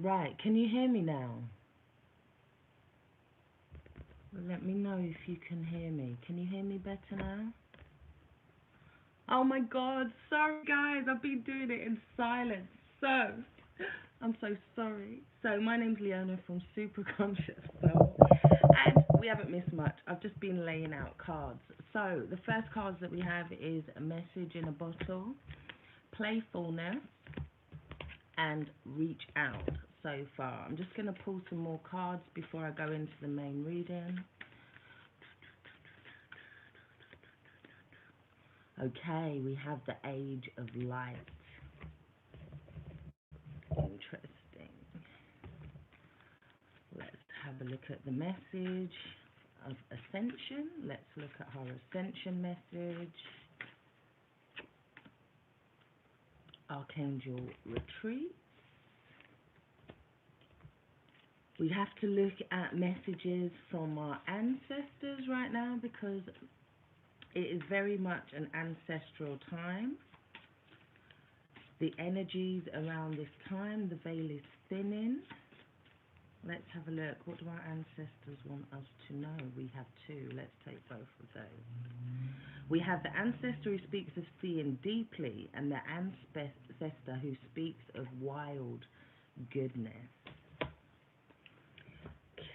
Right, can you hear me now? Well, let me know if you can hear me. Can you hear me better now? Oh my god, sorry guys, I've been doing it in silence. So, I'm so sorry. So, my name's Leona from Super Conscious Soul, and we haven't missed much. I've just been laying out cards. So, the first cards that we have is a message in a bottle, playfulness, and reach out so far. I'm just going to pull some more cards before I go into the main reading. Okay, we have the Age of Light. Interesting. Let's have a look at the message of Ascension. Let's look at her Ascension message. Archangel Retreat. We have to look at messages from our ancestors right now because it is very much an ancestral time. The energies around this time, the veil is thinning. Let's have a look. What do our ancestors want us to know? We have two. Let's take both of those. We have the ancestor who speaks of seeing deeply and the ancestor who speaks of wild goodness.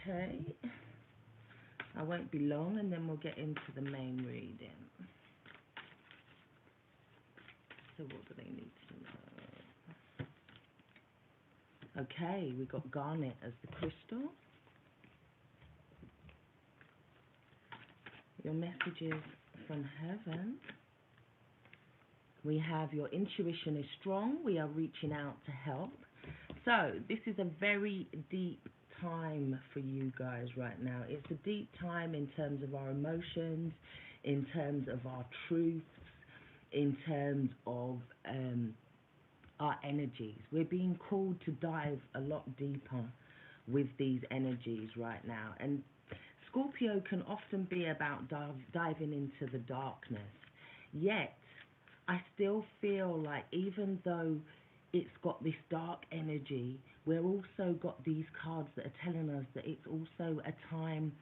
Okay. I won't be long and then we'll get into the main reading. So what do they need to know? Okay, we got Garnet as the crystal. Your messages from heaven. We have your intuition is strong. We are reaching out to help. So this is a very deep time for you guys right now. It's a deep time in terms of our emotions, in terms of our truths, in terms of our energies. We're being called to dive a lot deeper with these energies right now. And Scorpio can often be about diving into the darkness. Yet, I still feel like even though it's got this dark energy, we're also got these cards that are telling us that it's also a time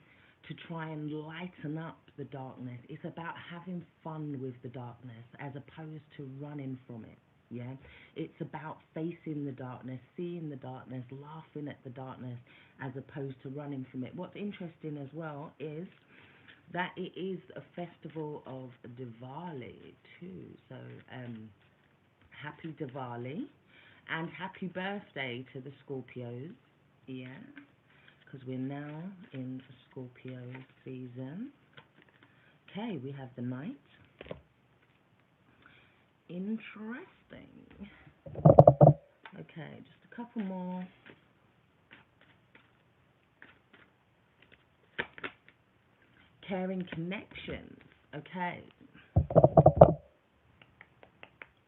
to try and lighten up the darkness. It's about having fun with the darkness as opposed to running from it. Yeah, it's about facing the darkness, seeing the darkness, laughing at the darkness as opposed to running from it. What's interesting as well is that it is a festival of Diwali too. So happy Diwali and happy birthday to the Scorpios. Yeah, because we're now in Scorpio season. Okay, we have the Knight. Interesting. Okay, just a couple more. Caring connections. Okay.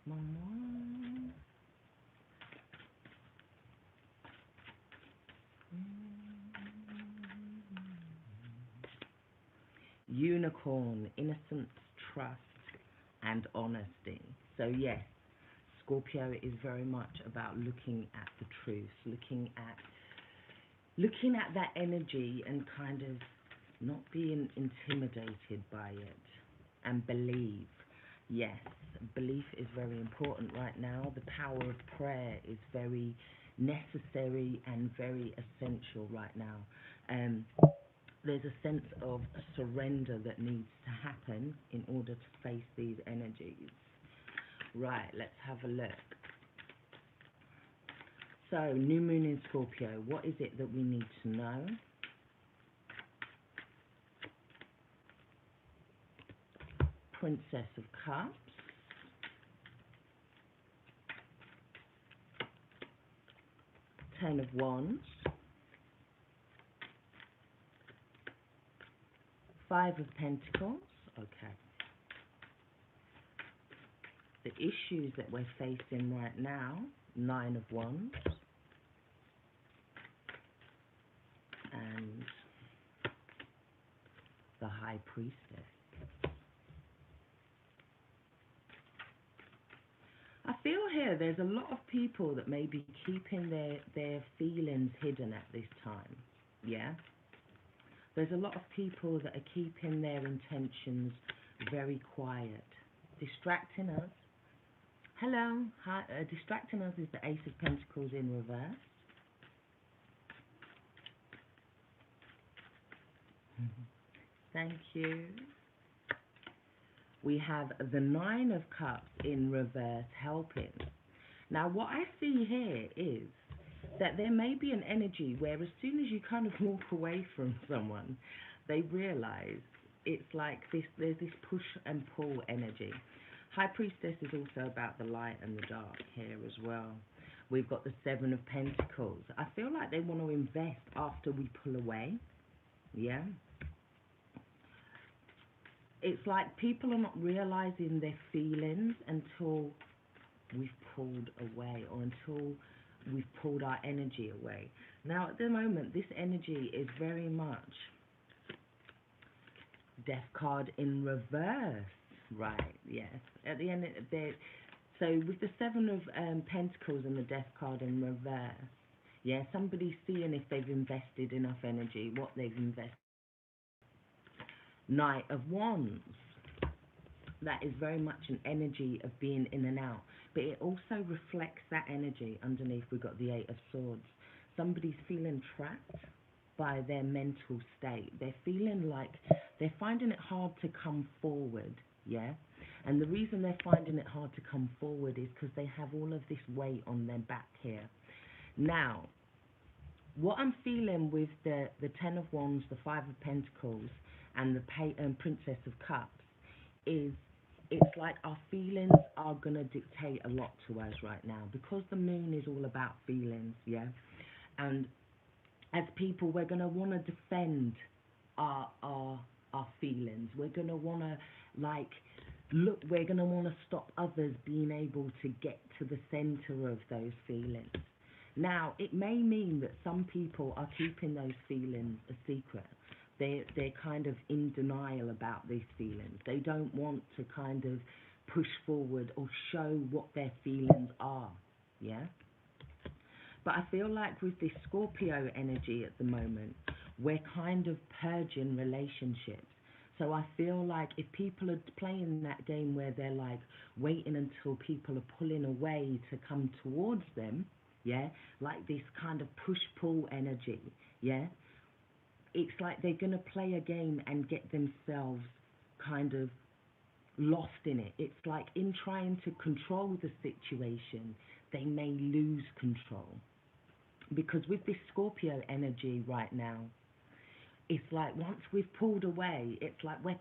One more. Unicorn, innocence, trust, and honesty. So yes, Scorpio is very much about looking at the truth, looking at that energy and kind of not being intimidated by it, and believe. Yes, belief is very important right now. The power of prayer is very necessary and very essential right now. There's a sense of surrender that needs to happen in order to face these energies. Right, let's have a look. So, new moon in Scorpio, what is it that we need to know? Princess of Cups. Ten of Wands. Five of Pentacles. Okay. The issues that we're facing right now. Nine of Wands. And the High Priestess. I feel here there's a lot of people that may be keeping their feelings hidden at this time. Yeah? There's a lot of people that are keeping their intentions very quiet. Distracting us. Hello. Hi, distracting us is the Ace of Pentacles in reverse. Thank you. We have the Nine of Cups in reverse helping. Now, what I see here is that there may be an energy where as soon as you kind of walk away from someone, they realize it's like this, there's this push and pull energy. High Priestess is also about the light and the dark here as well. We've got the Seven of Pentacles. I feel like they want to invest after we pull away. Yeah. It's like people are not realizing their feelings until we've pulled away, or until we've pulled our energy away. Now, at the moment, this energy is very much Death card in reverse. Right, yes. At the end of the day, so with the Seven of Pentacles and the Death card in reverse, yeah, somebody's seeing if they've invested enough energy, what they've invested. Knight of Wands. That is very much an energy of being in and out, but it also reflects that energy. Underneath we've got the Eight of Swords. Somebody's feeling trapped by their mental state. They're feeling like they're finding it hard to come forward, yeah? And the reason they're finding it hard to come forward is because they have all of this weight on their back here. Now, what I'm feeling with the Ten of Wands, the Five of Pentacles, and the Princess of Cups is, it's like our feelings are going to dictate a lot to us right now, because the moon is all about feelings, yeah? And as people, we're going to want to defend our feelings. We're going to want to, like, look, we're going to want to stop others being able to get to the center of those feelings. Now, it may mean that some people are keeping those feelings a secret. They're kind of in denial about these feelings. They don't want to kind of push forward or show what their feelings are, yeah? But I feel like with this Scorpio energy at the moment, we're kind of purging relationships. So I feel like if people are playing that game where they're like waiting until people are pulling away to come towards them, yeah, like this kind of push-pull energy, yeah, it's like they're going to play a game and get themselves kind of lost in it. It's like in trying to control the situation, they may lose control. Because with this Scorpio energy right now, it's like once we've pulled away, it's like we're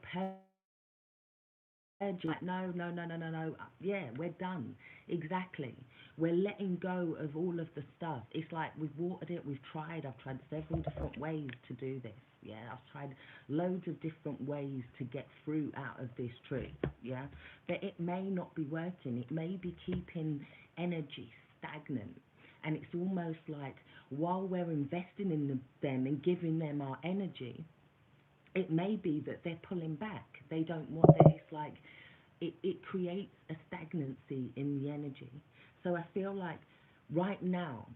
like, no, no, no, no, no, no. Yeah, we're done. Exactly. We're letting go of all of the stuff. It's like we've watered it, we've tried. I've tried several different ways to do this. Yeah, I've tried loads of different ways to get fruit out of this tree. Yeah, but it may not be working. It may be keeping energy stagnant. And it's almost like while we're investing in them and giving them our energy, it may be that they're pulling back. They don't want that. It's like it creates a stagnancy in the energy. So I feel like right now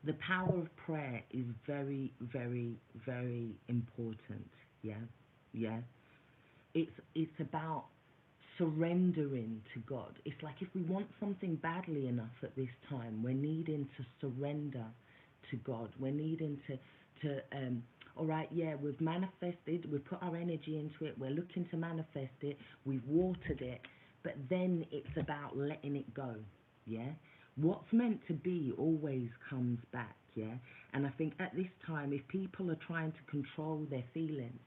the power of prayer is very, very, very important. Yeah, yeah. It's about surrendering to God. It's like if we want something badly enough at this time, we're needing to surrender to God. We're needing to all right, yeah, we've manifested, we've put our energy into it, we're looking to manifest it, we've watered it, but then it's about letting it go, yeah? What's meant to be always comes back, yeah? And I think at this time, if people are trying to control their feelings,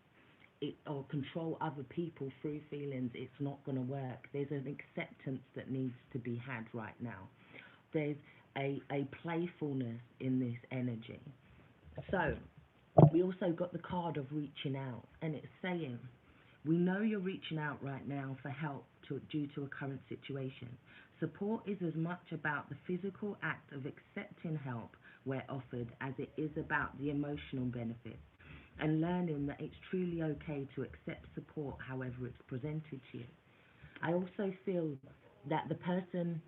or control other people through feelings, it's not going to work. There's an acceptance that needs to be had right now. There's a playfulness in this energy. So, we also got the card of reaching out, and it's saying, we know you're reaching out right now for help due to a current situation. Support is as much about the physical act of accepting help where offered as it is about the emotional benefits, and learning that it's truly okay to accept support however it's presented to you. I also feel that the person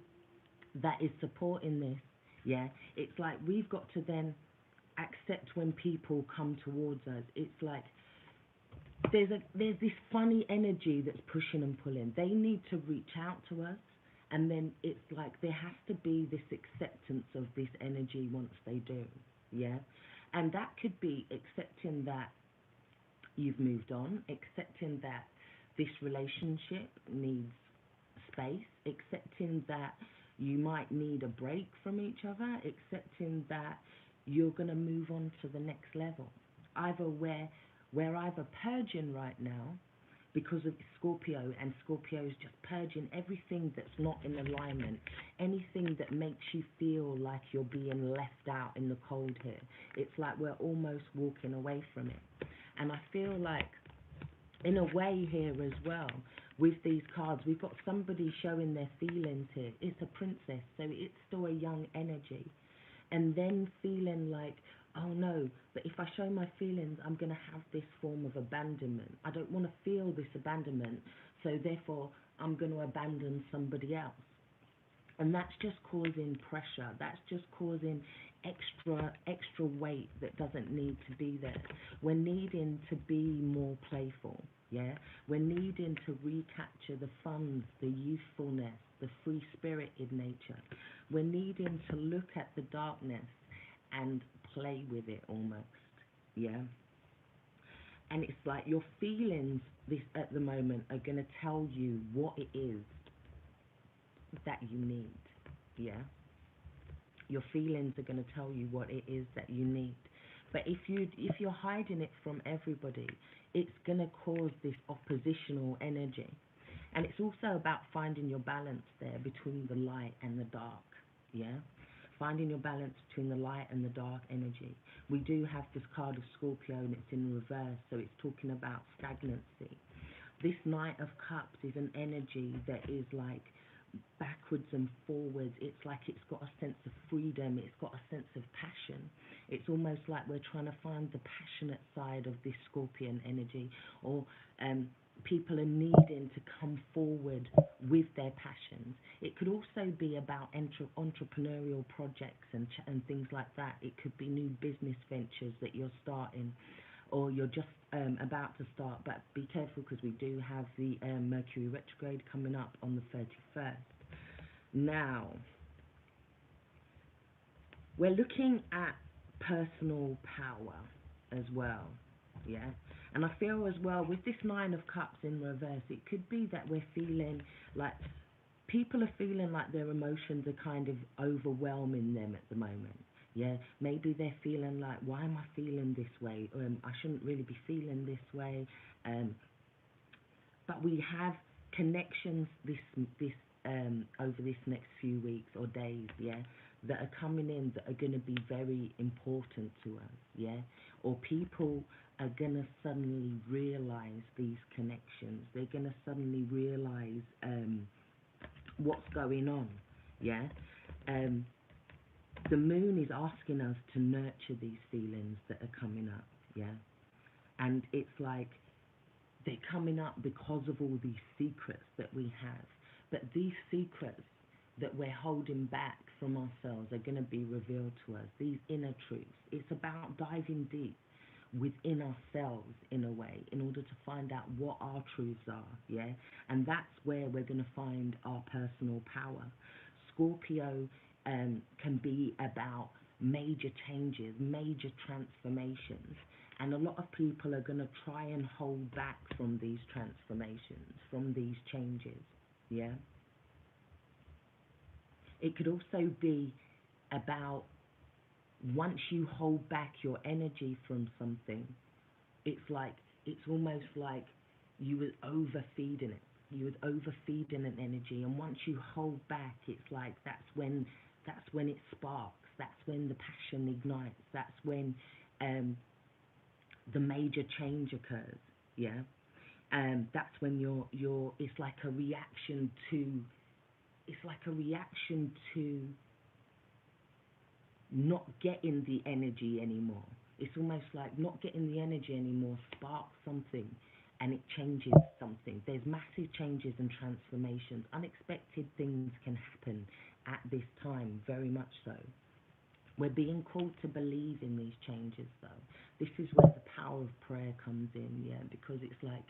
that is supporting this. Yeah, it's like we've got to then accept when people come towards us. It's like there's this funny energy that's pushing and pulling. They need to reach out to us, and then it's like there has to be this acceptance of this energy once they do. Yeah, and that could be accepting that you've moved on, accepting that this relationship needs space, accepting that you might need a break from each other, accepting that you're going to move on to the next level. Either we're either purging right now because of Scorpio, and Scorpio is just purging everything that's not in alignment, anything that makes you feel like you're being left out in the cold here. It's like we're almost walking away from it. And I feel like, in a way here as well, with these cards, we've got somebody showing their feelings here. It's a princess, so it's still a young energy. And then feeling like, oh no, but if I show my feelings, I'm going to have this form of abandonment. I don't want to feel this abandonment, so therefore I'm going to abandon somebody else. And that's just causing pressure. That's just causing extra weight that doesn't need to be there. We're needing to be more playful. Yeah, we're needing to recapture the fun, the youthfulness, the free spirited nature. We're needing to look at the darkness and play with it almost. Yeah, and it's like your feelings this at the moment are going to tell you what it is that you need. Yeah, your feelings are going to tell you what it is that you need. But if you're hiding it from everybody, it's going to cause this oppositional energy. And it's also about finding your balance there between the light and the dark. Yeah, finding your balance between the light and the dark energy. We do have this card of Scorpio, and it's in reverse, so it's talking about stagnancy. This Knight of Cups is an energy that is like backwards and forwards. It's like it's got a sense of freedom, it's got a sense of passion. It's almost like we're trying to find the passionate side of this Scorpion energy, or people are needing to come forward with their passions. It could also be about entrepreneurial projects and things like that. It could be new business ventures that you're starting, or you're just about to start. But be careful, because we do have the Mercury retrograde coming up on the 31st. Now, we're looking at personal power as well. Yeah, and I feel as well with this Nine of Cups in reverse, it could be that we're feeling like people are feeling like their emotions are kind of overwhelming them at the moment. Yeah, maybe they're feeling like, why am I feeling this way? I shouldn't really be feeling this way. But we have connections this over this next few weeks or days, yeah, that are coming in that are going to be very important to us, yeah, or people are going to suddenly realize these connections. They're going to suddenly realize what's going on, yeah. The moon is asking us to nurture these feelings that are coming up, yeah, and it's like they're coming up because of all these secrets that we have. But these secrets that we're holding back from ourselves are going to be revealed to us, these inner truths. It's about diving deep within ourselves in a way, in order to find out what our truths are, yeah? And that's where we're going to find our personal power. Scorpio can be about major changes, major transformations. And a lot of people are going to try and hold back from these transformations, from these changes, yeah? It could also be about, once you hold back your energy from something, it's almost like you were overfeeding it. You were overfeeding an energy, and once you hold back, it's like that's when it sparks. That's when the passion ignites. That's when the major change occurs. Yeah, that's when you're. It's like a reaction to. It's like a reaction to not getting the energy anymore. It's almost like not getting the energy anymore sparks something, and it changes something. There's massive changes and transformations. Unexpected things can happen at this time, very much so. We're being called to believe in these changes, though. This is where the power of prayer comes in, yeah, because it's like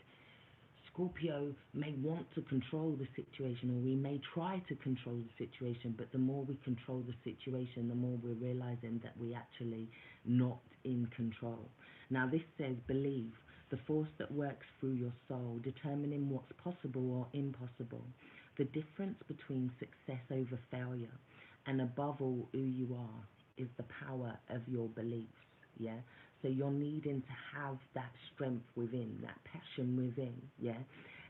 Scorpio may want to control the situation, or we may try to control the situation, but the more we control the situation, the more we're realizing that we actually not in control. Now, this says believe, the force that works through your soul, determining what's possible or impossible, the difference between success over failure, and above all, who you are, is the power of your beliefs, yeah? So you're needing to have that strength within, that passion within, yeah?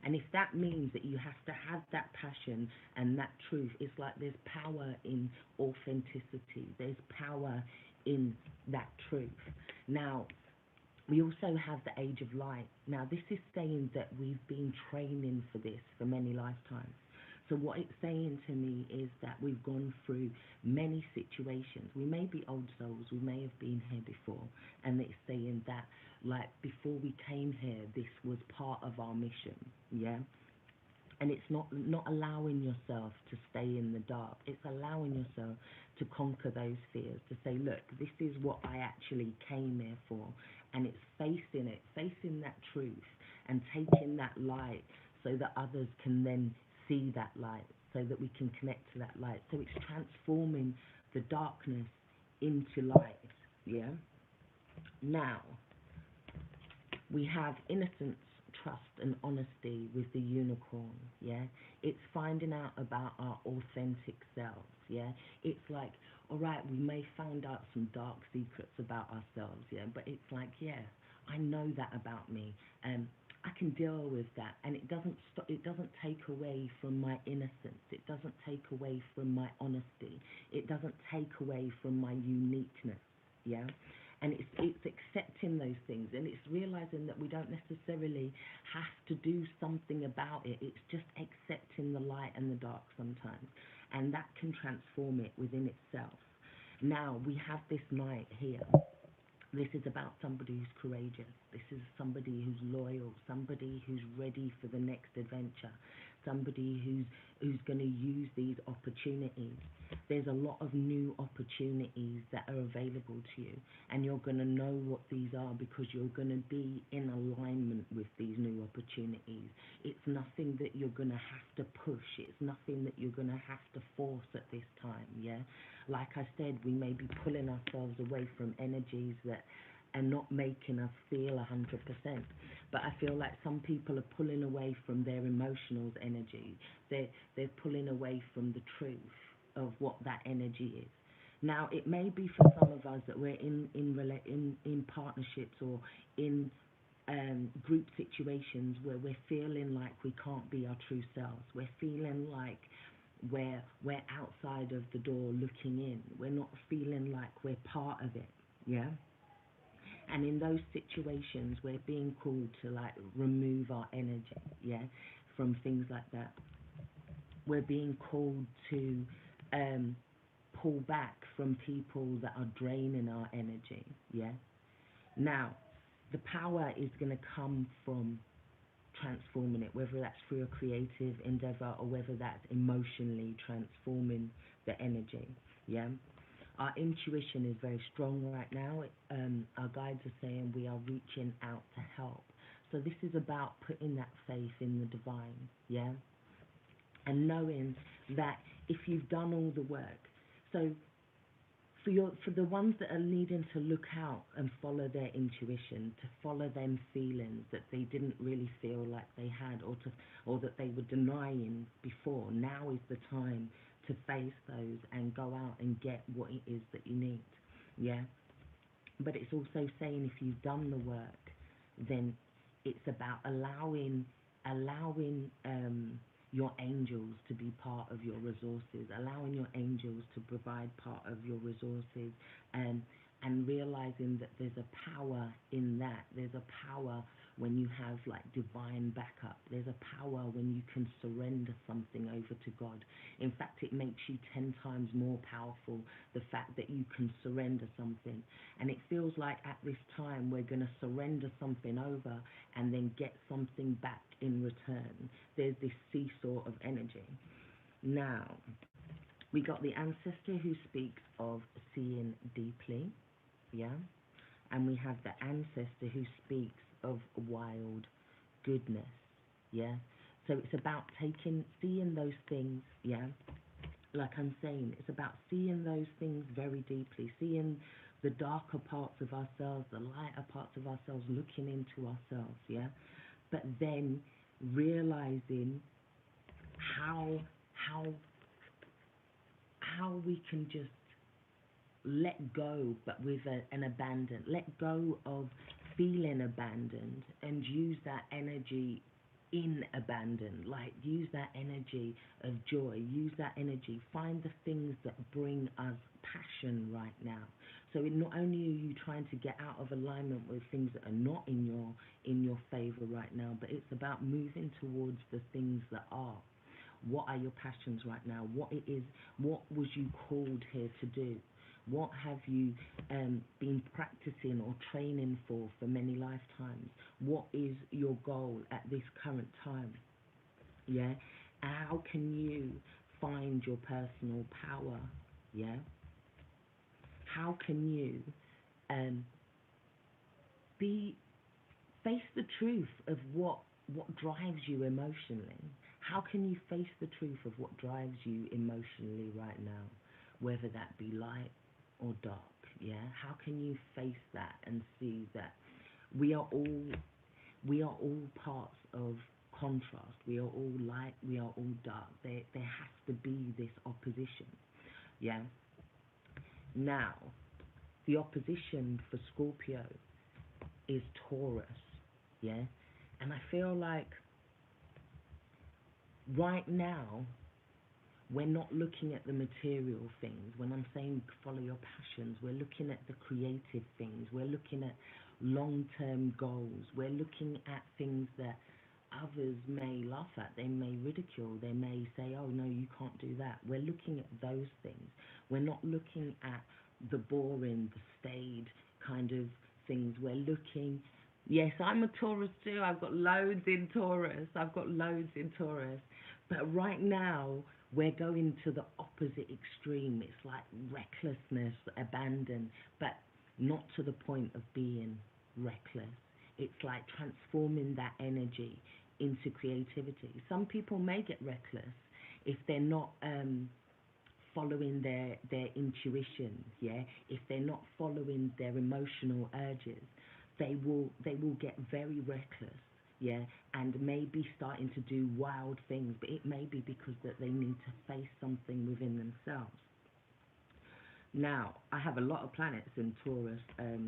And if that means that you have to have that passion and that truth, it's like there's power in authenticity. There's power in that truth. Now, we also have the age of light. Now, this is saying that we've been training for this for many lifetimes. So what it's saying to me is that we've gone through many situations. We may be old souls, we may have been here before, and it's saying that, like, before we came here, this was part of our mission, yeah? And it's not allowing yourself to stay in the dark. It's allowing yourself to conquer those fears, to say, look, this is what I actually came here for. And it's facing that truth and taking that light so that others can then see that light, so that we can connect to that light. So it's transforming the darkness into light, yeah? Now, we have innocence, trust, and honesty with the unicorn, yeah? It's finding out about our authentic selves, yeah? It's like, all right, we may find out some dark secrets about ourselves, yeah? But it's like, yeah, I know that about me, and I can deal with that, and it doesn't take away from my innocence. It doesn't take away from my honesty. It doesn't take away from my uniqueness, yeah? And it's accepting those things, and it's realizing that we don't necessarily have to do something about it. It's just accepting the light and the dark sometimes, and that can transform it within itself. Now, we have this night here. This is about somebody who's courageous. This is somebody who's loyal, somebody who's ready for the next adventure, somebody who's going to use these opportunities. There's a lot of new opportunities that are available to you, and you're going to know what these are because you're going to be in alignment with these new opportunities. It's nothing that you're going to have to push. It's nothing that you're going to have to force at this time, yeah? Like I said, we may be pulling ourselves away from energies that are not making us feel 100%. But I feel like some people are pulling away from their emotional energy. They're pulling away from the truth of what that energy is. Now, it may be for some of us that we're in partnerships or in group situations where we're feeling like we can't be our true selves. We're feeling like we're outside of the door looking in. We're not feeling like we're part of it, yeah? And in those situations, we're being called to, like, remove our energy, yeah, from things like that. We're being called to pull back from people that are draining our energy, yeah? Now, the power is going to come from transforming it, whether that's through a creative endeavor or whether that's emotionally transforming the energy, yeah? Our intuition is very strong right now. Our guides are saying we are reaching out to help. So this is about putting that faith in the divine, yeah? And knowing that if you've done all the work, so for the ones that are needing to look out and follow their intuition, to follow them feelings that they didn't really feel like they had, or that they were denying before, now is the time to face those and go out and get what it is that you need, yeah? But it's also saying if you've done the work, then it's about allowing your angels to be part of your resources, allowing your angels to provide part of your resources, and realizing that there's a power in that. There's a power when you have like divine backup. There's a power when you can surrender something over to God. In fact, it makes you 10 times more powerful, the fact that you can surrender something. And it feels like at this time we're going to surrender something over and then get something back in return. There's this seesaw of energy. Now, we got the ancestor who speaks of seeing deeply, yeah? And we have the ancestor who speaks of wild goodness, yeah? So it's about seeing those things, yeah? Like I'm saying, it's about seeing those things very deeply, seeing the darker parts of ourselves, the lighter parts of ourselves, looking into ourselves, yeah? But then realizing how we can just let go, but with an abandon. Let go of feeling abandoned and use that energy in abandon. Like use that energy of joy. Use that energy. Find the things that bring us passion right now. So not only are you trying to get out of alignment with things that are not in your favor right now, but it's about moving towards the things that are. What are your passions right now? What was you called here to do? What have you been practicing or training for many lifetimes? What is your goal at this current time? Yeah? How can you find your personal power? Yeah? How can you face the truth of what drives you emotionally? How can you face the truth of what drives you emotionally right now, whether that be light or dark? Yeah, how can you face that and see that we are all parts of contrast. We are all light, we are all dark. There has to be this opposition. Yeah. Now, the opposition for Scorpio is Taurus. Yeah, and I feel like right now we're not looking at the material things. When I'm saying follow your passions, we're looking at the creative things. We're looking at long-term goals. We're looking at things that others may laugh at. They may ridicule. They may say, oh no, you can't do that. We're looking at those things. We're not looking at the boring, the staid kind of things. We're looking. Yes, I'm a Taurus too. I've got loads in Taurus. But right now, we're going to the opposite extreme. It's like recklessness, abandon, but not to the point of being reckless. It's like transforming that energy into creativity. Some people may get reckless if they're not following their intuition, yeah? If they're not following their emotional urges, they will get very reckless, yeah, and maybe starting to do wild things, but it may be because that they need to face something within themselves. Now, I have a lot of planets in Taurus, 5,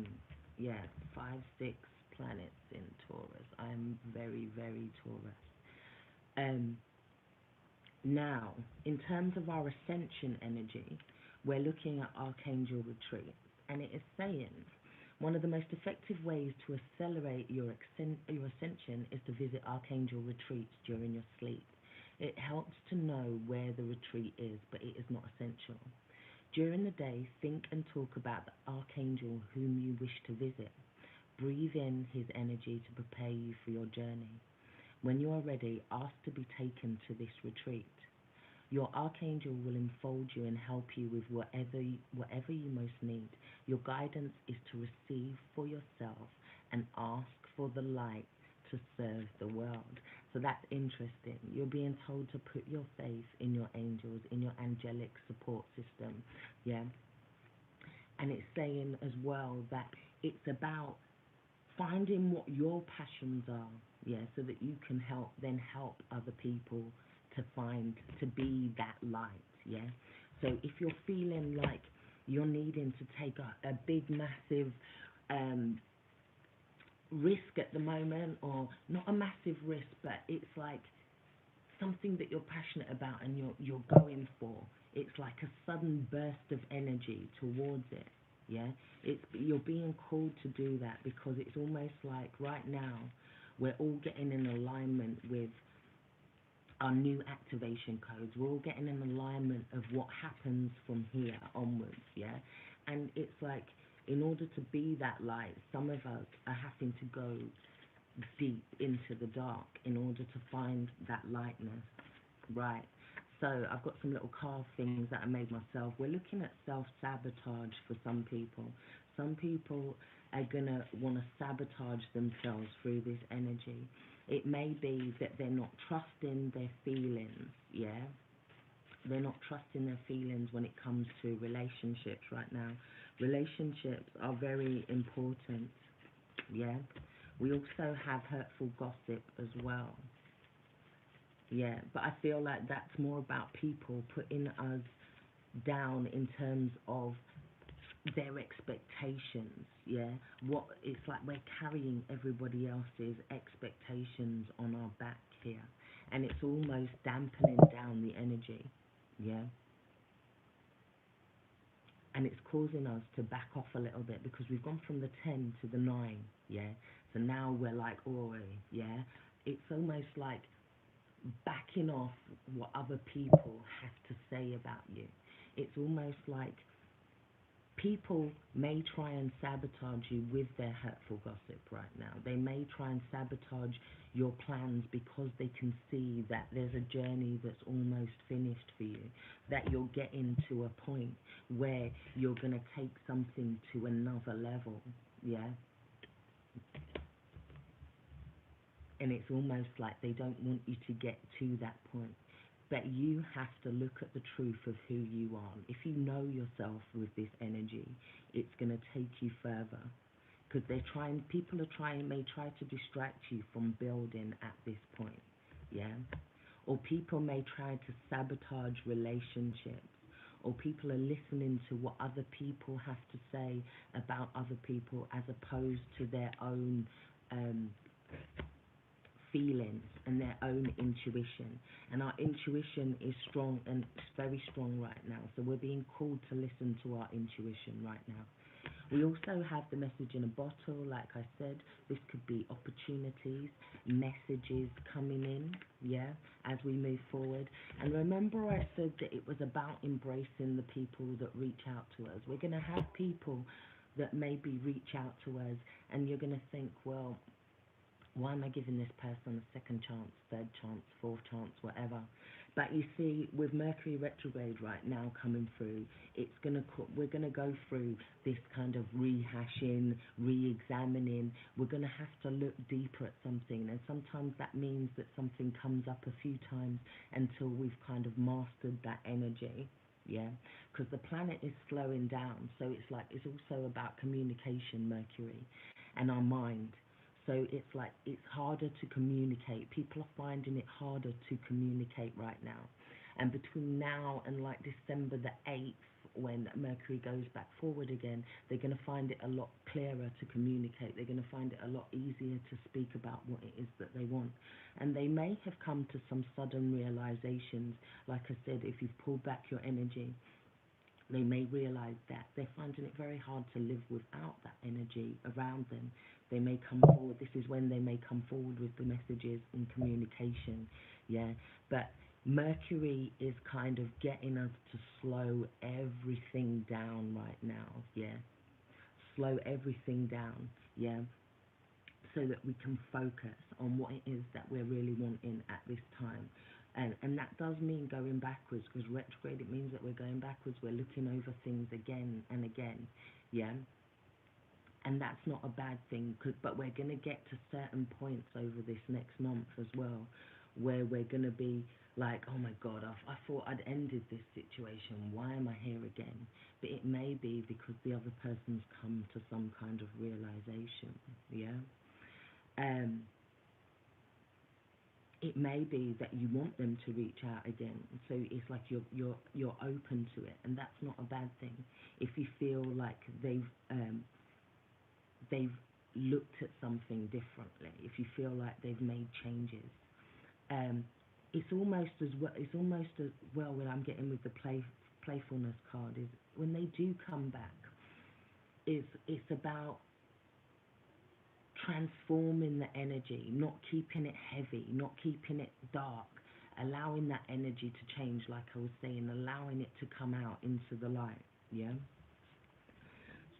6 planets in Taurus. I'm very, very Taurus. Now, in terms of our ascension energy, we're looking at Archangel retreats, and it is saying one of the most effective ways to accelerate your ascension is to visit Archangel retreats during your sleep. It helps to know where the retreat is, but it is not essential. During the day, think and talk about the Archangel whom you wish to visit. Breathe in his energy to prepare you for your journey. When you are ready, ask to be taken to this retreat. Your Archangel will enfold you and help you with whatever you most need. Your guidance is to receive for yourself and ask for the light to serve the world. So that's interesting. You're being told to put your faith in your angels, in your angelic support system. Yeah. And it's saying as well that it's about finding what your passions are, yeah, so that you can help other people to be that light, yeah. So if you're feeling like you're needing to take a big, massive risk at the moment, or not a massive risk, but it's like something that you're passionate about and you're going for, it's like a sudden burst of energy towards it. Yeah, you're being called to do that, because it's almost like right now we're all getting in alignment with our new activation codes. We're all getting in alignment of what happens from here onwards, yeah? And it's like, in order to be that light, some of us are having to go deep into the dark in order to find that lightness, right? So I've got some little carved things that I made myself. We're looking at self-sabotage for some people. Some people are going to want to sabotage themselves through this energy. It may be that they're not trusting their feelings, yeah? They're not trusting their feelings when it comes to relationships right now. Relationships are very important, yeah? We also have hurtful gossip as well. Yeah, but I feel like that's more about people putting us down in terms of their expectations, yeah? What it's like, we're carrying everybody else's expectations on our back here, and it's almost dampening down the energy, yeah? And it's causing us to back off a little bit because we've gone from the 10 to the 9, yeah? So now we're like, oh, yeah? It's almost like backing off what other people have to say about you. It's almost like people may try and sabotage you with their hurtful gossip right now. They may try and sabotage your plans because they can see that there's a journey that's almost finished for you, that you're getting to a point where you're going to take something to another level, yeah? And it's almost like they don't want you to get to that point. But you have to look at the truth of who you are. If you know yourself with this energy, it's going to take you further. Because people may try to distract you from building at this point, yeah? Or people may try to sabotage relationships. Or people are listening to what other people have to say about other people as opposed to their own feelings and their own intuition. And our intuition is strong, and it's very strong right now. So we're being called to listen to our intuition right now. We also have the message in a bottle. Like I said, this could be opportunities, messages coming in, yeah, as we move forward. And remember I said that it was about embracing the people that reach out to us. We're going to have people that maybe reach out to us, and you're going to think, well, why am I giving this person a second chance, third chance, fourth chance, whatever? But you see, with Mercury retrograde right now coming through, we're gonna go through this kind of rehashing, re-examining. We're gonna have to look deeper at something, and sometimes that means that something comes up a few times until we've kind of mastered that energy. Yeah, because the planet is slowing down, so it's also about communication, Mercury, and our mind. So it's like it's harder to communicate. People are finding it harder to communicate right now. And between now and like December the 8th, when Mercury goes back forward again, they're going to find it a lot clearer to communicate. They're going to find it a lot easier to speak about what it is that they want. And they may have come to some sudden realizations. Like I said, if you've pulled back your energy, they may realize that they're finding it very hard to live without that energy around them. They may come forward. This is when they may come forward with the messages and communication, yeah. But Mercury is kind of getting us to slow everything down right now, yeah. Slow everything down, yeah, so that we can focus on what it is that we're really wanting at this time. And that does mean going backwards, because retrograde, it means that we're going backwards. We're looking over things again and again, yeah? And that's not a bad thing, but we're going to get to certain points over this next month as well, where we're going to be like, oh my God, I thought I'd ended this situation. Why am I here again? But it may be because the other person's come to some kind of realization, yeah? It may be that you want them to reach out again, so it's like you're open to it, and that's not a bad thing. If you feel like they've looked at something differently, if you feel like they've made changes, it's almost as well when I'm getting with the playfulness card, is when they do come back, it's about transforming the energy, not keeping it heavy, not keeping it dark, allowing that energy to change, like I was saying, allowing it to come out into the light. Yeah.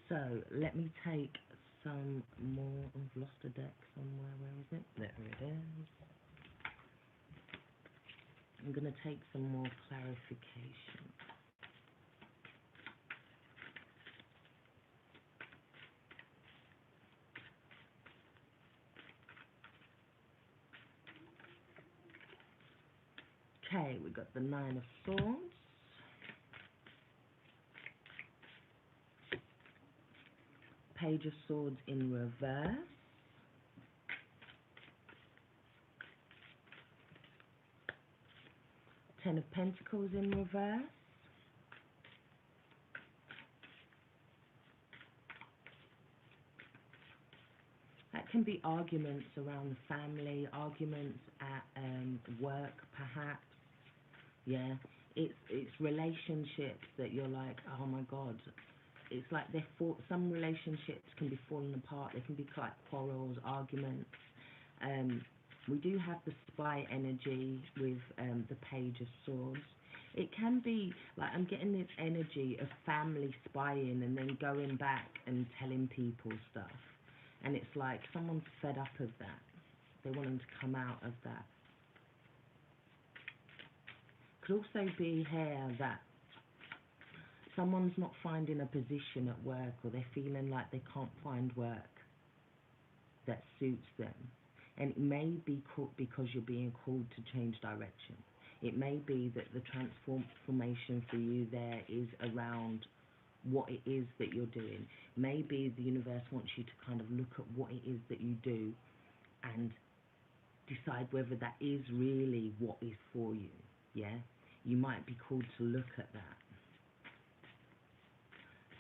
So let me take some more. I've lost a deck somewhere. Where is it? There it is. I'm going to take some more clarification. Okay, we got the Nine of Swords. Page of Swords in reverse. Ten of Pentacles in reverse. That can be arguments around the family, arguments at work perhaps. Yeah, it's relationships that you're like, oh my God. It's like some relationships can be falling apart. They can be like quarrels, arguments. We do have the spy energy with the Page of Swords. It can be like, I'm getting this energy of family spying and then going back and telling people stuff. And it's like someone's fed up of that. They want them to come out of that. Could also be here that someone's not finding a position at work, or they're feeling like they can't find work that suits them. And it may be because you're being called to change direction. It may be that the transformation for you there is around what it is that you're doing. Maybe the universe wants you to kind of look at what it is that you do and decide whether that is really what is for you. Yeah, you might be called to look at that.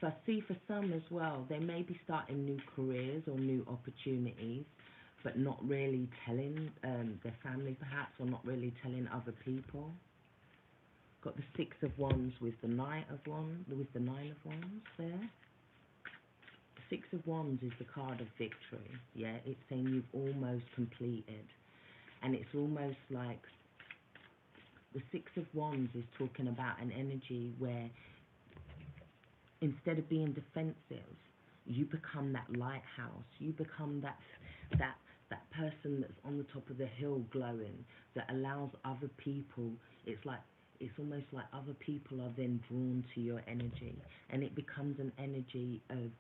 So I see for some as well, they may be starting new careers or new opportunities, but not really telling their family perhaps, or not really telling other people. Got the Six of Wands with the Nine of Wands there. The Six of Wands is the card of victory. Yeah, it's saying you've almost completed. And it's almost like the Six of Wands is talking about an energy where instead of being defensive, you become that lighthouse. You become that person that's on the top of the hill glowing, that allows other people, it's almost like other people are then drawn to your energy, and it becomes an energy of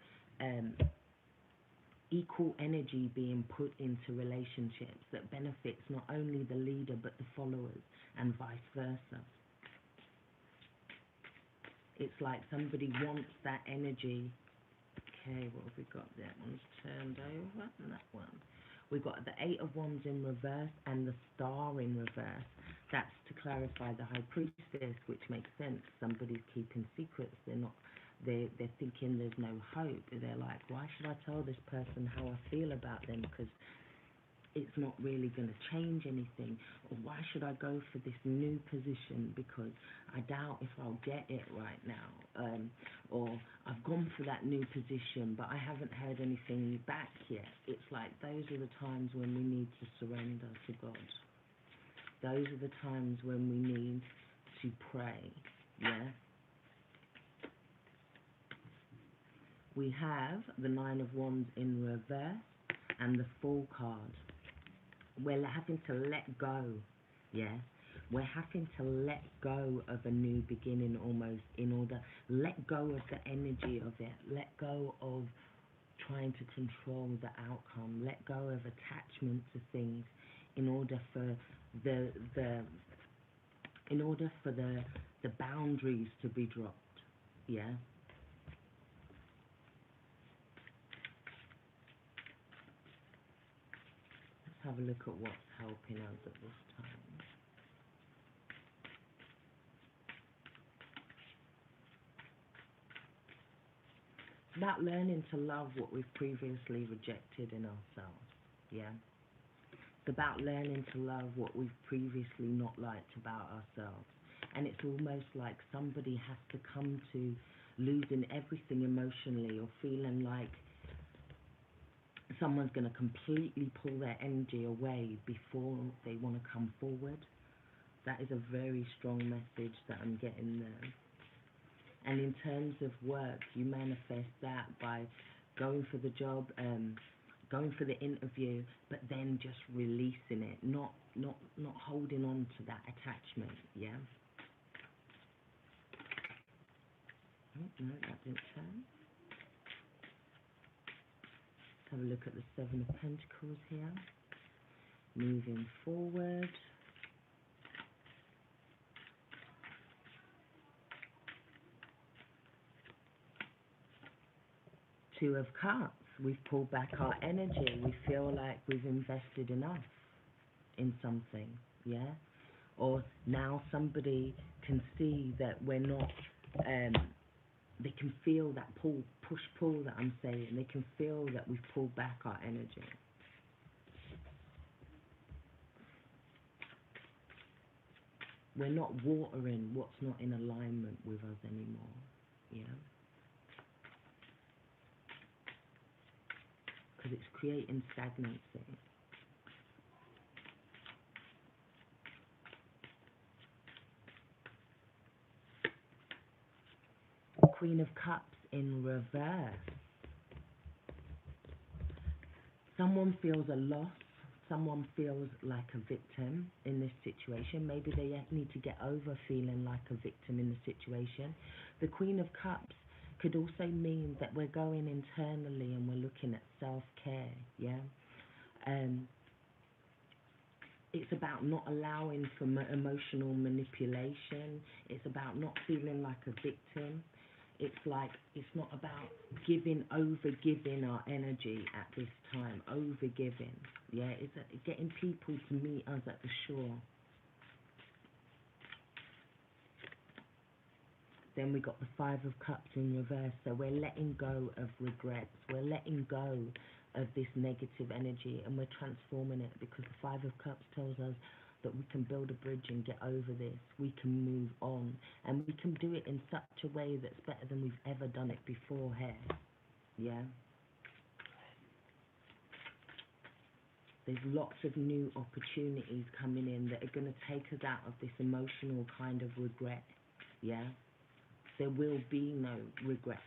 equal energy being put into relationships that benefits not only the leader but the followers, and vice versa. It's like somebody wants that energy. Okay, what have we got? That one's turned over, and that one. We've got the Eight of Wands in reverse and the Star in reverse. That's to clarify the High Priestess, which makes sense. Somebody's keeping secrets. They're thinking there's no hope. They're like, why should I tell this person how I feel about them? Because it's not really going to change anything. Or why should I go for this new position? Because I doubt if I'll get it right now. Or I've gone for that new position, but I haven't heard anything back yet. It's like those are the times when we need to surrender to God. Those are the times when we need to pray. Yeah. We have the Nine of Wands in reverse and the Fool card. We're having to let go, yeah? We're having to let go of a new beginning almost, in order, let go of the energy of it, let go of trying to control the outcome, let go of attachment to things in order for the boundaries to be dropped, yeah? Have a look at what's helping us at this time. It's about learning to love what we've previously rejected in ourselves, yeah? It's about learning to love what we've previously not liked about ourselves. And it's almost like somebody has to come to losing everything emotionally, or feeling like someone's going to completely pull their energy away before they want to come forward. That is a very strong message that I'm getting there. And in terms of work, you manifest that by going for the job, going for the interview, but then just releasing it, not holding on to that attachment. Yeah. Oh, no, that didn't turn. Let's have a look at the Seven of Pentacles here. Moving forward. Two of Cups. We've pulled back our energy. We feel like we've invested enough in something, yeah? Or now somebody can see that we're not, they can feel that push-pull that I'm saying. They can feel that we've pulled back our energy. We're not watering what's not in alignment with us anymore, yeah? Because it's creating stagnancy. Queen of Cups in reverse. Someone feels a loss. Someone feels like a victim in this situation. Maybe they need to get over feeling like a victim in the situation. The Queen of Cups could also mean that we're going internally and we're looking at self-care, yeah? It's about not allowing for emotional manipulation. It's about not feeling like a victim. It's like, it's not about giving our energy at this time, over-giving. Yeah, it's getting people to meet us at the shore. Then we got the Five of Cups in reverse. So we're letting go of regrets. We're letting go of this negative energy and we're transforming it, because the Five of Cups tells us that we can build a bridge and get over this. We can move on, and we can do it in such a way that's better than we've ever done it before here. Yeah? There's lots of new opportunities coming in that are going to take us out of this emotional kind of regret. Yeah? There will be no regret.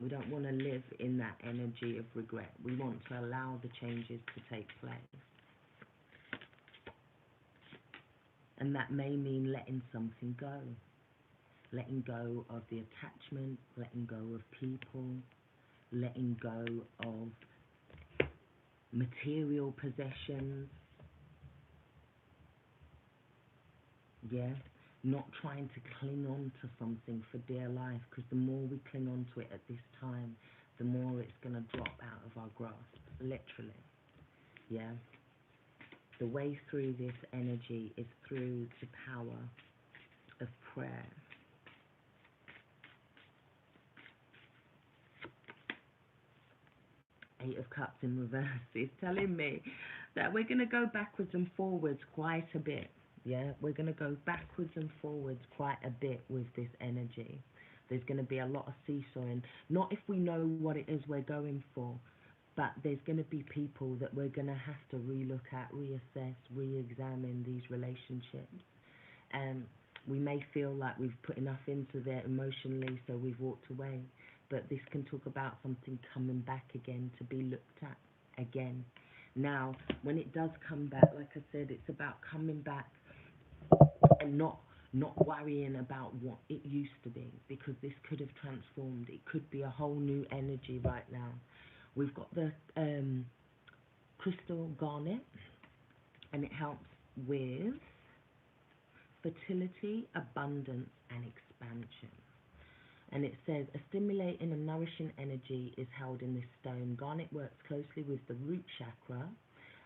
We don't want to live in that energy of regret. We want to allow the changes to take place. And that may mean letting something go. Letting go of the attachment, letting go of people, letting go of material possessions. Yeah? Not trying to cling on to something for dear life, because the more we cling on to it at this time, the more it's going to drop out of our grasp, literally. Yeah? The way through this energy is through the power of prayer. Eight of Cups in reverse is telling me that we're going to go backwards and forwards quite a bit. Yeah, we're going to go backwards and forwards quite a bit with this energy. There's going to be a lot of seesawing. Not if we know what it is we're going for, but there's going to be people that we're going to have to relook at, reassess, re-examine these relationships. We may feel like we've put enough into there emotionally, so we've walked away. But this can talk about something coming back again, to be looked at again. Now, when it does come back, like I said, it's about coming back and not worrying about what it used to be, because this could have transformed. It could be a whole new energy right now. We've got the crystal Garnet, and it helps with fertility, abundance, and expansion. And it says, a stimulating and nourishing energy is held in this stone. Garnet works closely with the root chakra,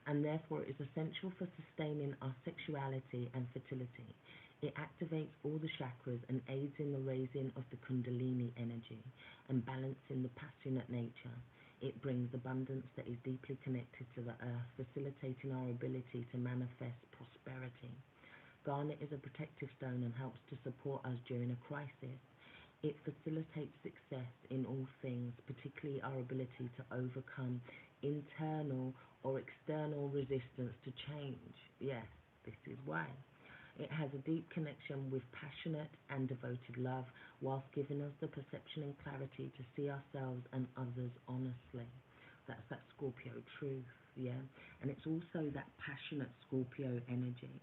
and therefore it is essential for sustaining our sexuality and fertility. It activates all the chakras and aids in the raising of the kundalini energy and balancing the passionate nature. It brings abundance that is deeply connected to the earth, facilitating our ability to manifest prosperity. Garnet is a protective stone and helps to support us during a crisis. It facilitates success in all things, particularly our ability to overcome internal or external resistance to change. Yes, this is why. It has a deep connection with passionate and devoted love, whilst giving us the perception and clarity to see ourselves and others honestly. That's that Scorpio truth, yeah? And it's also that passionate Scorpio energy,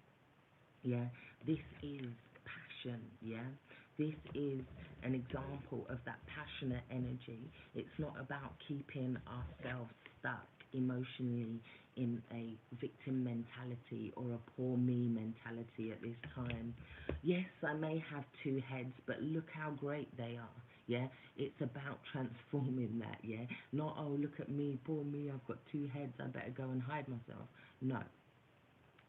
yeah? This is passion, yeah? This is an example of that passionate energy. It's not about keeping ourselves stuck emotionally in a victim mentality or a poor me mentality at this time. Yes, I may have two heads, but look how great they are. Yeah, it's about transforming that. Yeah, not, oh, look at me, poor me, I've got two heads, I better go and hide myself. No,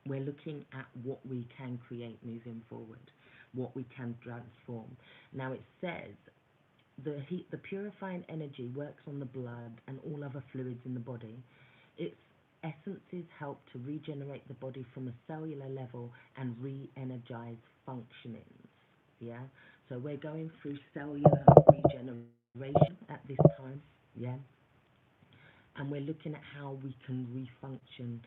we're looking at what we can create moving forward, what we can transform. Now it says the heat, the purifying energy works on the blood and all other fluids in the body. Its essences help to regenerate the body from a cellular level and re-energize functionings. Yeah, so we're going through cellular regeneration at this time. Yeah, and we're looking at how we can refunction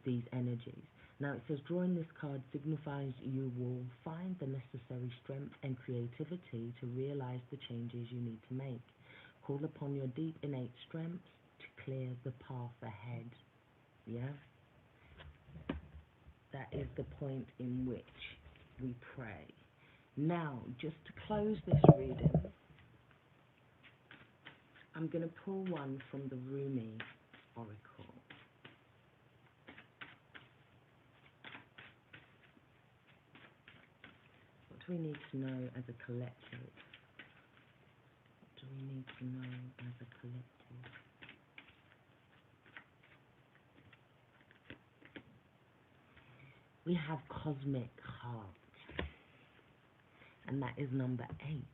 these energies. Now it says drawing this card signifies you will find the necessary strength and creativity to realize the changes you need to make. Call upon your deep innate strength to clear the path ahead. Yeah? That is the point in which we pray. Now, just to close this reading, I'm going to pull one from the Rumi Oracle. What do we need to know as a collective? What do we need to know as a collective? We have cosmic heart, and that is number 8.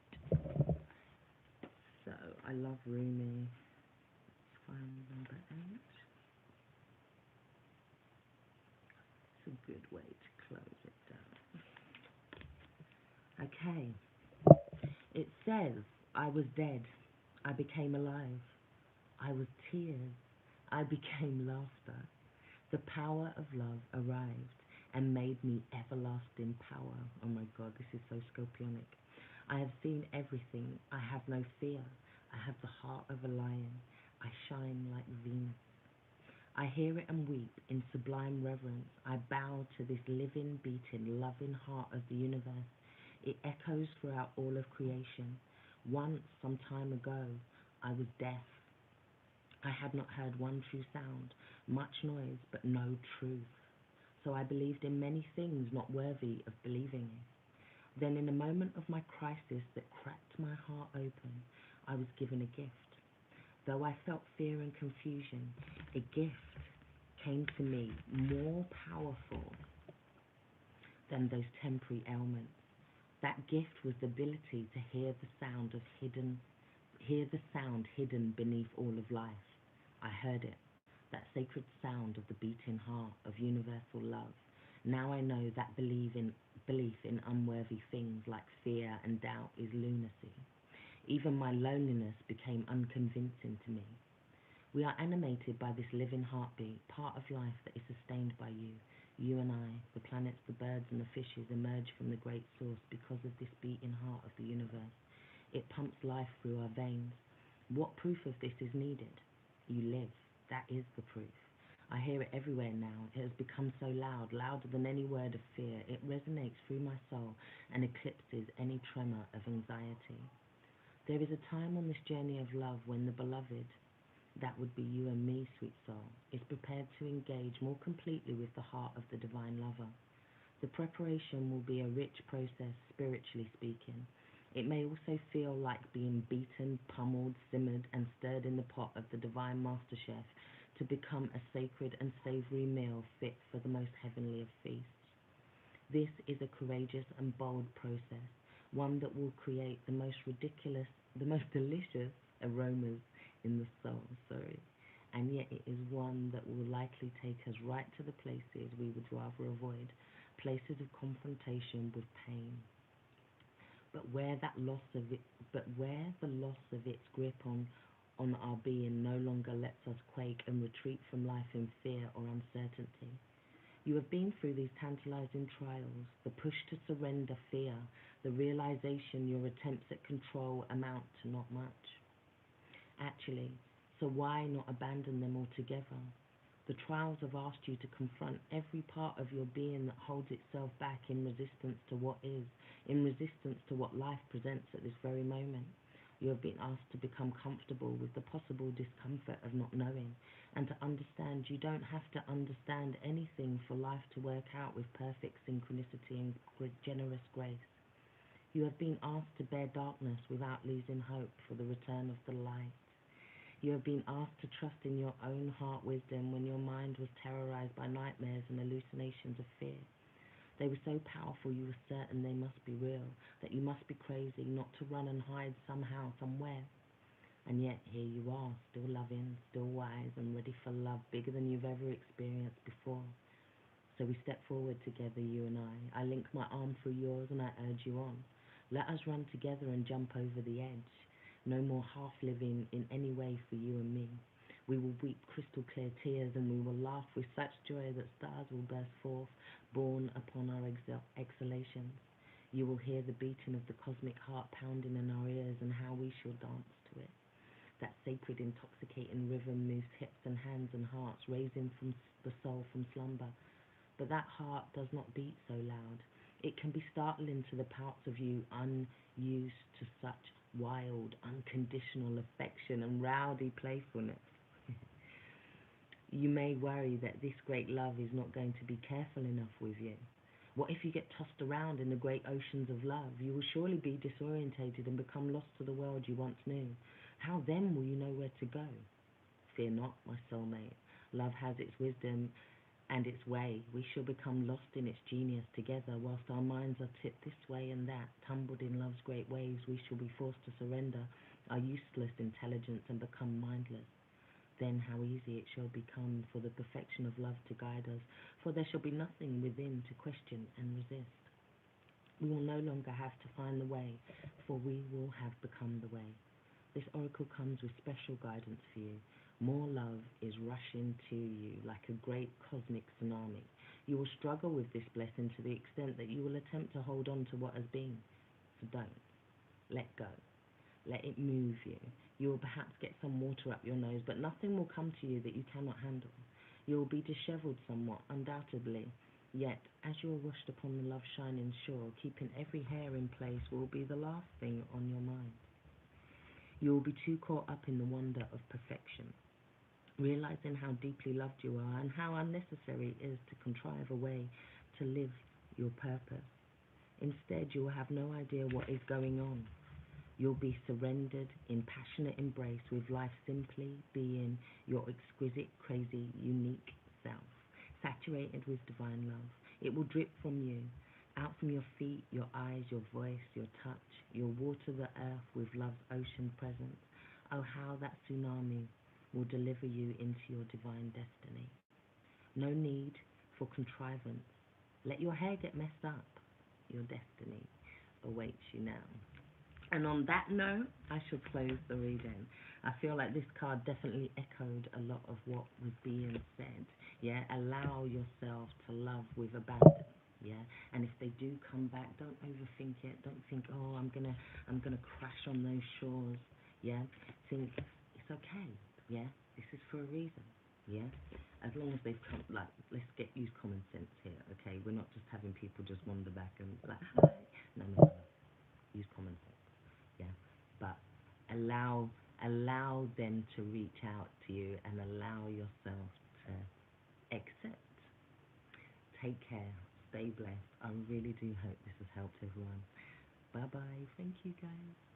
So I love Rumi. Let's find number 8. It's a good way to close it down. Okay. It says, I was dead. I became alive. I was tears. I became laughter. The power of love arrived and made me everlasting power. Oh my God, this is so scorpionic. I have seen everything. I have no fear. I have the heart of a lion. I shine like Venus. I hear it and weep in sublime reverence. I bow to this living, beating, loving heart of the universe. It echoes throughout all of creation. Once, some time ago, I was deaf. I had not heard one true sound, much noise, but no truth. So I believed in many things not worthy of believing in. Then in a moment of my crisis that cracked my heart open, I was given a gift. Though I felt fear and confusion, a gift came to me more powerful than those temporary ailments. That gift was the ability to hear the sound hidden beneath all of life. I heard it, that sacred sound of the beating heart of universal love. Now I know that belief in unworthy things like fear and doubt is lunacy. Even my loneliness became unconvincing to me. We are animated by this living heartbeat, part of life that is sustained by you. You and I, the planets, the birds and the fishes emerge from the great source because of this beating heart of the universe. It pumps life through our veins. What proof of this is needed? You live. That is the proof. I hear it everywhere now. It has become so loud, louder than any word of fear. It resonates through my soul and eclipses any tremor of anxiety. There is a time on this journey of love when the beloved, that would be you and me, sweet soul, is prepared to engage more completely with the heart of the divine lover. The preparation will be a rich process, spiritually speaking. It may also feel like being beaten, pummeled, simmered, and stirred in the pot of the divine master chef to become a sacred and savory meal fit for the most heavenly of feasts. This is a courageous and bold process, one that will create the most delicious aromas in the soul, and yet it is one that will likely take us right to the places we would rather avoid, places of confrontation with pain. Where the loss of its grip on our being no longer lets us quake and retreat from life in fear or uncertainty. You have been through these tantalizing trials, the push to surrender fear, the realization your attempts at control amount to not much. Actually, so why not abandon them altogether? The trials have asked you to confront every part of your being that holds itself back in resistance to what is, in resistance to what life presents at this very moment. You have been asked to become comfortable with the possible discomfort of not knowing, and to understand you don't have to understand anything for life to work out with perfect synchronicity and generous grace. You have been asked to bear darkness without losing hope for the return of the light. You have been asked to trust in your own heart wisdom when your mind was terrorized by nightmares and hallucinations of fear. They were so powerful you were certain they must be real, that you must be crazy not to run and hide somehow, somewhere. And yet here you are, still loving, still wise, and ready for love bigger than you've ever experienced before. So we step forward together, you and I. I link my arm through yours and I urge you on. Let us run together and jump over the edge. No more half-living in any way for you and me. We will weep crystal clear tears and we will laugh with such joy that stars will burst forth, borne upon our exhalations. You will hear the beating of the cosmic heart pounding in our ears and how we shall dance to it. That sacred, intoxicating rhythm moves hips and hands and hearts, raising from the soul from slumber. But that heart does not beat so loud. It can be startling to the parts of you unused to such wild, unconditional affection and rowdy playfulness. You may worry that this great love is not going to be careful enough with you. What if you get tossed around in the great oceans of love? You will surely be disorientated and become lost to the world you once knew. How then will you know where to go? Fear not, my soulmate. Love has its wisdom and its way. We shall become lost in its genius together, whilst our minds are tipped this way and that, tumbled in love's great waves. We shall be forced to surrender our useless intelligence and become mindless. Then how easy it shall become for the perfection of love to guide us, for there shall be nothing within to question and resist. We will no longer have to find the way, for we will have become the way. This oracle comes with special guidance for you. More love is rushing to you like a great cosmic tsunami. You will struggle with this blessing to the extent that you will attempt to hold on to what has been. So don't. Let go. Let it move you. You will perhaps get some water up your nose, but nothing will come to you that you cannot handle. You will be disheveled somewhat, undoubtedly. Yet, as you are washed upon the love-shining shore, keeping every hair in place will be the last thing on your mind. You will be too caught up in the wonder of perfection, realizing how deeply loved you are and how unnecessary it is to contrive a way to live your purpose. Instead, you will have no idea what is going on. You'll be surrendered in passionate embrace with life simply being your exquisite, crazy, unique self, saturated with divine love. It will drip from you, out from your feet, your eyes, your voice, your touch. You'll water the earth with love's ocean presence. Oh, how that tsunami will deliver you into your divine destiny. No need for contrivance. Let your hair get messed up. Your destiny awaits you now. And on that note, I shall close the reading. I feel like this card definitely echoed a lot of what was being said. Yeah, allow yourself to love with abandon. Yeah, and if they do come back, don't overthink it. Don't think, oh, I'm gonna crash on those shores. Yeah, think it's okay. Yeah, this is for a reason. Yeah, as long as they've come, like, let's use common sense here. Okay, we're not just having people just wander back and like, hi. No. Use common sense. Yeah, but allow them to reach out to you and allow yourself to accept. Take care. Stay blessed. I really do hope this has helped everyone. Bye bye. Thank you guys.